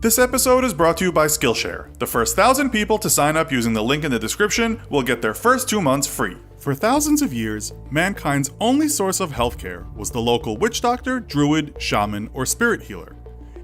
This episode is brought to you by Skillshare. The first 1,000 people to sign up using the link in the description will get their first 2 months free. For thousands of years, mankind's only source of healthcare was the local witch doctor, druid, shaman, or spirit healer.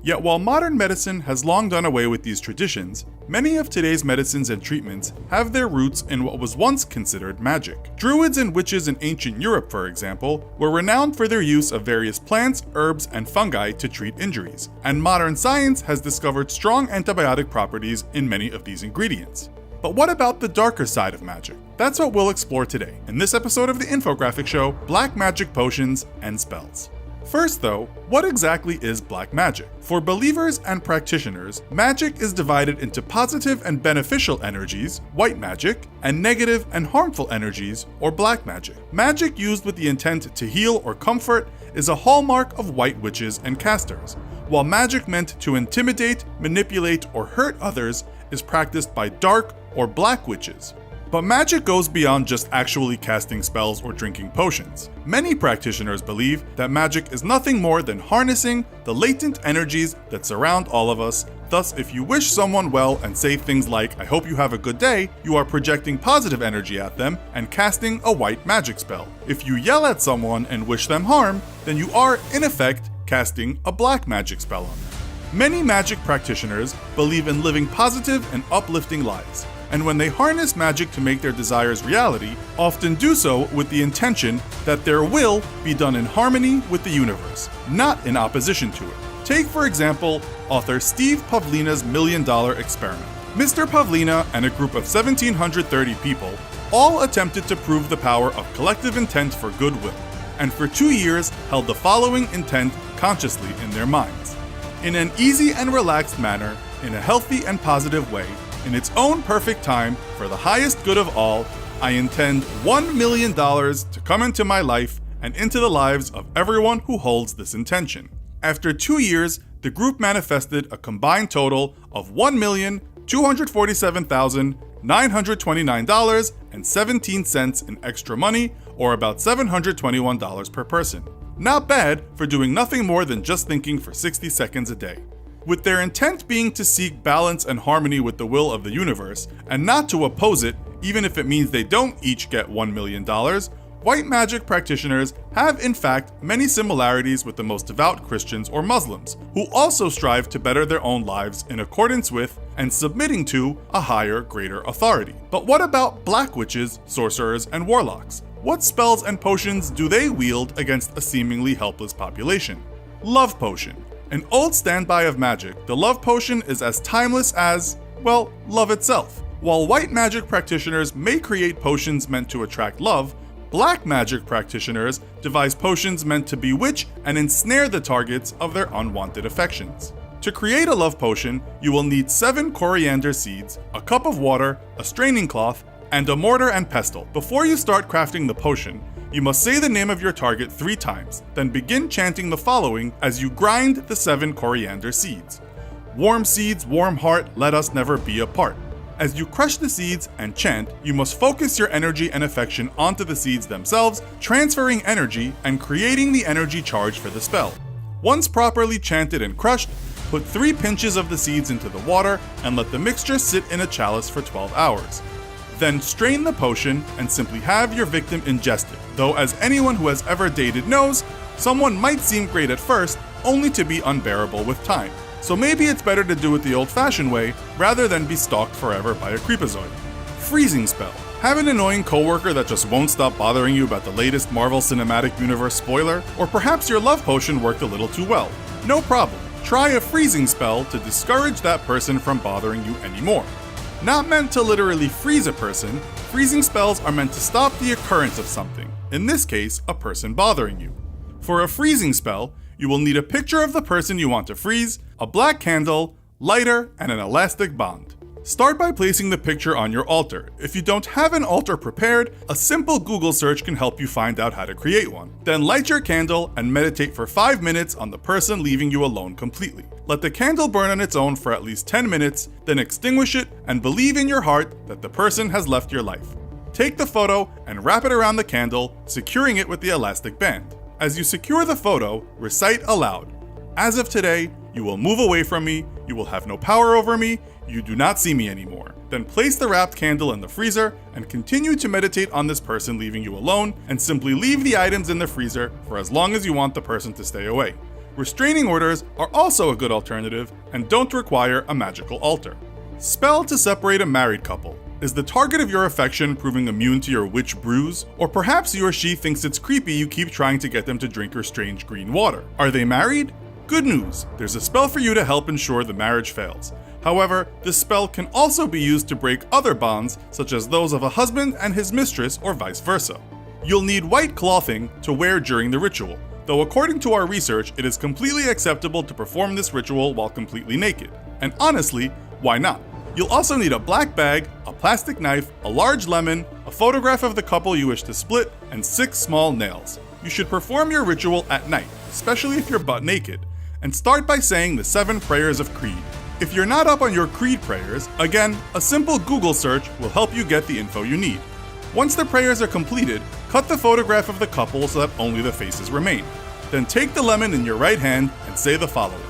Yet while modern medicine has long done away with these traditions, many of today's medicines and treatments have their roots in what was once considered magic. Druids and witches in ancient Europe, for example, were renowned for their use of various plants, herbs, and fungi to treat injuries, and modern science has discovered strong antibiotic properties in many of these ingredients. But what about the darker side of magic? That's what we'll explore today in this episode of the infographic show, Black Magic Potions and Spells. First though, what exactly is black magic? For believers and practitioners, magic is divided into positive and beneficial energies, white magic, and negative and harmful energies, or black magic. Magic used with the intent to heal or comfort is a hallmark of white witches and casters, while magic meant to intimidate, manipulate, or hurt others is practiced by dark or black witches. But magic goes beyond just actually casting spells or drinking potions. Many practitioners believe that magic is nothing more than harnessing the latent energies that surround all of us. Thus, if you wish someone well and say things like, "I hope you have a good day," you are projecting positive energy at them and casting a white magic spell. If you yell at someone and wish them harm, then you are, in effect, casting a black magic spell on them. Many magic practitioners believe in living positive and uplifting lives, and when they harness magic to make their desires reality, often do so with the intention that their will be done in harmony with the universe, not in opposition to it. Take, for example, author Steve Pavlina's $1 Million Experiment. Mr. Pavlina and a group of 1,730 people all attempted to prove the power of collective intent for goodwill, and for 2 years held the following intent consciously in their minds. In an easy and relaxed manner, in a healthy and positive way, in its own perfect time, for the highest good of all, I intend $1 million to come into my life and into the lives of everyone who holds this intention. After 2 years, the group manifested a combined total of $1,247,929.17 in extra money, or about $721 per person. Not bad for doing nothing more than just thinking for 60 seconds a day. With their intent being to seek balance and harmony with the will of the universe, and not to oppose it, even if it means they don't each get $1 million, white magic practitioners have in fact many similarities with the most devout Christians or Muslims, who also strive to better their own lives in accordance with and submitting to a higher, greater authority. But what about black witches, sorcerers, and warlocks? What spells and potions do they wield against a seemingly helpless population? Love potion. An old standby of magic, the love potion is as timeless as, well, love itself. While white magic practitioners may create potions meant to attract love, black magic practitioners devise potions meant to bewitch and ensnare the targets of their unwanted affections. To create a love potion, you will need 7 coriander seeds, a cup of water, a straining cloth, and a mortar and pestle. Before you start crafting the potion, you must say the name of your target 3 times, then begin chanting the following as you grind the 7 coriander seeds. Warm seeds, warm heart, let us never be apart. As you crush the seeds and chant, you must focus your energy and affection onto the seeds themselves, transferring energy and creating the energy charge for the spell. Once properly chanted and crushed, put 3 pinches of the seeds into the water and let the mixture sit in a chalice for 12 hours. Then strain the potion and simply have your victim ingest it, though as anyone who has ever dated knows, someone might seem great at first, only to be unbearable with time. So maybe it's better to do it the old-fashioned way, rather than be stalked forever by a creepazoid. Freezing spell. Have an annoying coworker that just won't stop bothering you about the latest Marvel Cinematic Universe spoiler? Or perhaps your love potion worked a little too well. No problem. Try a freezing spell to discourage that person from bothering you anymore. Not meant to literally freeze a person, freezing spells are meant to stop the occurrence of something, in this case, a person bothering you. For a freezing spell, you will need a picture of the person you want to freeze, a black candle, lighter, and an elastic bond. Start by placing the picture on your altar. If you don't have an altar prepared, a simple Google search can help you find out how to create one. Then light your candle and meditate for 5 minutes on the person leaving you alone completely. Let the candle burn on its own for at least 10 minutes, then extinguish it and believe in your heart that the person has left your life. Take the photo and wrap it around the candle, securing it with the elastic band. As you secure the photo, recite aloud, "As of today, you will move away from me, you will have no power over me, you do not see me anymore. Then place the wrapped candle in the freezer and continue to meditate on this person leaving you alone, and simply leave the items in the freezer for as long as you want the person to stay away. Restraining orders are also a good alternative and don't require a magical altar. Spell to separate a married couple. Is the target of your affection proving immune to your witch brews? Or perhaps he or she thinks it's creepy you keep trying to get them to drink your strange green water. Are they married? Good news, there's a spell for you to help ensure the marriage fails. However, this spell can also be used to break other bonds, such as those of a husband and his mistress or vice versa. You'll need white clothing to wear during the ritual, though according to our research, it is completely acceptable to perform this ritual while completely naked. And honestly, why not? You'll also need a black bag, a plastic knife, a large lemon, a photograph of the couple you wish to split, and 6 small nails. You should perform your ritual at night, especially if you're butt naked, and start by saying the 7 prayers of Creed. If you're not up on your Creed prayers, again, a simple Google search will help you get the info you need. Once the prayers are completed, cut the photograph of the couple so that only the faces remain. Then take the lemon in your right hand and say the following: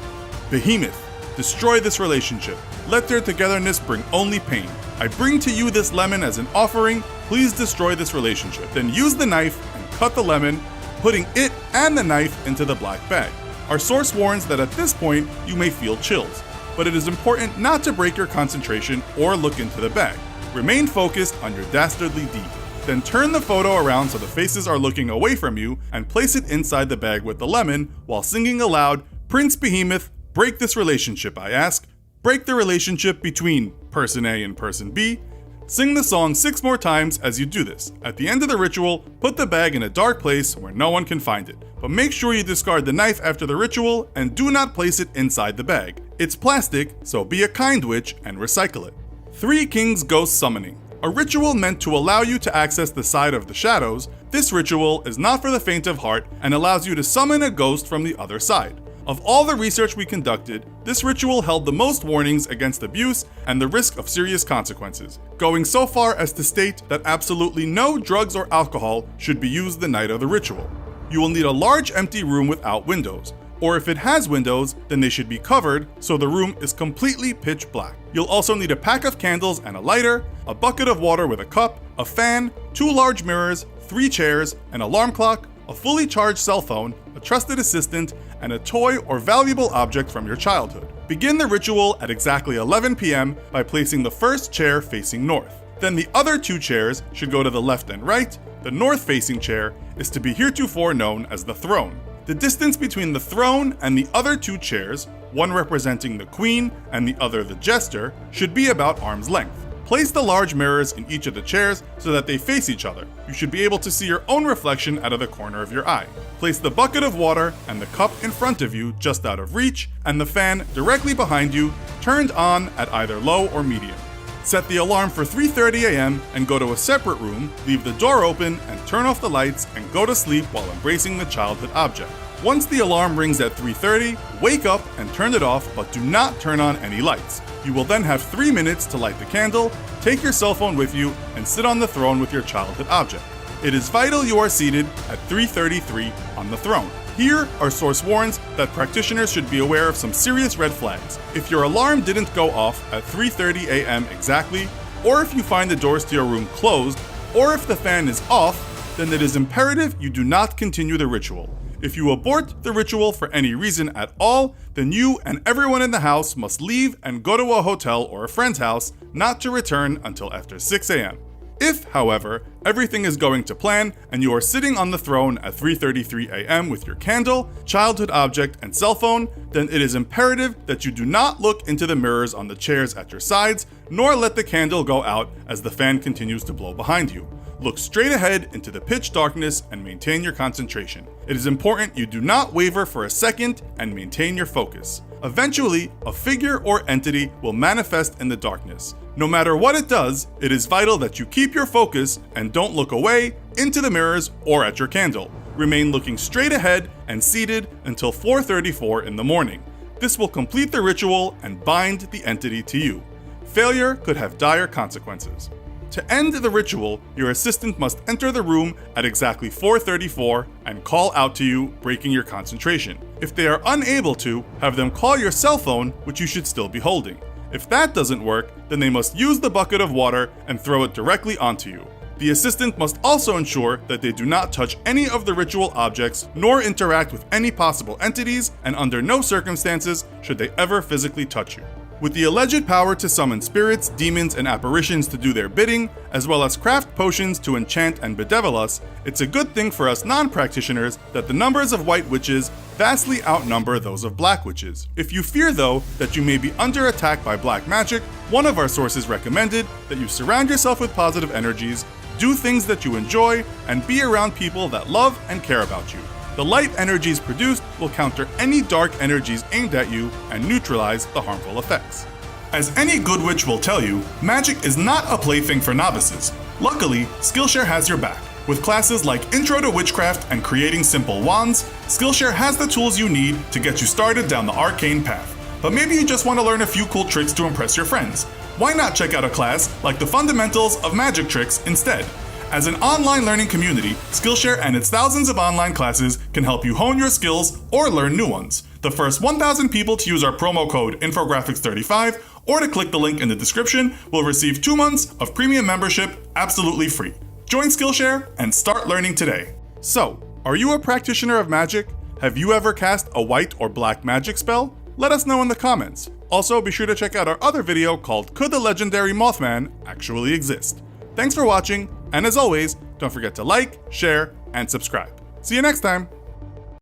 Behemoth, destroy this relationship. Let their togetherness bring only pain. I bring to you this lemon as an offering. Please destroy this relationship. Then use the knife and cut the lemon, putting it and the knife into the black bag. Our source warns that at this point, you may feel chills, but it is important not to break your concentration or look into the bag. Remain focused on your dastardly deed. Then turn the photo around so the faces are looking away from you and place it inside the bag with the lemon while singing aloud, Prince Behemoth, break this relationship, I ask. Break the relationship between person A and person B. Sing the song 6 more times as you do this. At the end of the ritual, put the bag in a dark place where no one can find it. But make sure you discard the knife after the ritual and do not place it inside the bag. It's plastic, so be a kind witch and recycle it. 3 Kings Ghost Summoning. A ritual meant to allow you to access the side of the shadows, this ritual is not for the faint of heart and allows you to summon a ghost from the other side. Of all the research we conducted, this ritual held the most warnings against abuse and the risk of serious consequences, going so far as to state that absolutely no drugs or alcohol should be used the night of the ritual. You will need a large empty room without windows, or if it has windows, then they should be covered so the room is completely pitch black. You'll also need a pack of candles and a lighter, a bucket of water with a cup, a fan, 2 large mirrors, 3 chairs, an alarm clock, a fully charged cell phone, a trusted assistant, and a toy or valuable object from your childhood. Begin the ritual at exactly 11 p.m. by placing the first chair facing north. Then the other 2 chairs should go to the left and right. The north-facing chair is to be heretofore known as the throne. The distance between the throne and the other 2 chairs, one representing the queen and the other the jester, should be about arm's length. Place the large mirrors in each of the chairs so that they face each other. You should be able to see your own reflection out of the corner of your eye. Place the bucket of water and the cup in front of you, just out of reach, and the fan directly behind you, turned on at either low or medium. Set the alarm for 3:30 a.m. and go to a separate room, leave the door open and turn off the lights and go to sleep while embracing the childhood object. Once the alarm rings at 3:30, wake up and turn it off, but do not turn on any lights. You will then have 3 minutes to light the candle, take your cell phone with you, and sit on the throne with your childhood object. It is vital you are seated at 3:33 on the throne. Here, our source warns that practitioners should be aware of some serious red flags. If your alarm didn't go off at 3:30 a.m. exactly, or if you find the doors to your room closed, or if the fan is off, then it is imperative you do not continue the ritual. If you abort the ritual for any reason at all, then you and everyone in the house must leave and go to a hotel or a friend's house, not to return until after 6 a.m. If, however, everything is going to plan and you are sitting on the throne at 3:33 a.m. with your candle, childhood object, and cell phone, then it is imperative that you do not look into the mirrors on the chairs at your sides, nor let the candle go out as the fan continues to blow behind you. Look straight ahead into the pitch darkness and maintain your concentration. It is important you do not waver for a second and maintain your focus. Eventually, a figure or entity will manifest in the darkness. No matter what it does, it is vital that you keep your focus and don't look away, into the mirrors, or at your candle. Remain looking straight ahead and seated until 4:34 in the morning. This will complete the ritual and bind the entity to you. Failure could have dire consequences. To end the ritual, your assistant must enter the room at exactly 4:34 and call out to you, breaking your concentration. If they are unable to, have them call your cell phone, which you should still be holding. If that doesn't work, then they must use the bucket of water and throw it directly onto you. The assistant must also ensure that they do not touch any of the ritual objects nor interact with any possible entities, and under no circumstances should they ever physically touch you. With the alleged power to summon spirits, demons, and apparitions to do their bidding, as well as craft potions to enchant and bedevil us, it's a good thing for us non-practitioners that the numbers of white witches vastly outnumber those of black witches. If you fear, though, that you may be under attack by black magic, one of our sources recommended that you surround yourself with positive energies, do things that you enjoy, and be around people that love and care about you. The light energies produced will counter any dark energies aimed at you and neutralize the harmful effects. As any good witch will tell you, magic is not a plaything for novices. Luckily, Skillshare has your back. With classes like Intro to Witchcraft and Creating Simple Wands, Skillshare has the tools you need to get you started down the arcane path. But maybe you just want to learn a few cool tricks to impress your friends. Why not check out a class like the Fundamentals of Magic Tricks instead? As an online learning community, Skillshare and its thousands of online classes can help you hone your skills or learn new ones. The first 1,000 people to use our promo code Infographics35 or to click the link in the description will receive 2 months of premium membership absolutely free. Join Skillshare and start learning today. So, are you a practitioner of magic? Have you ever cast a white or black magic spell? Let us know in the comments. Also, be sure to check out our other video called Could the Legendary Mothman Actually Exist? Thanks for watching, and as always, don't forget to like, share, and subscribe. See you next time!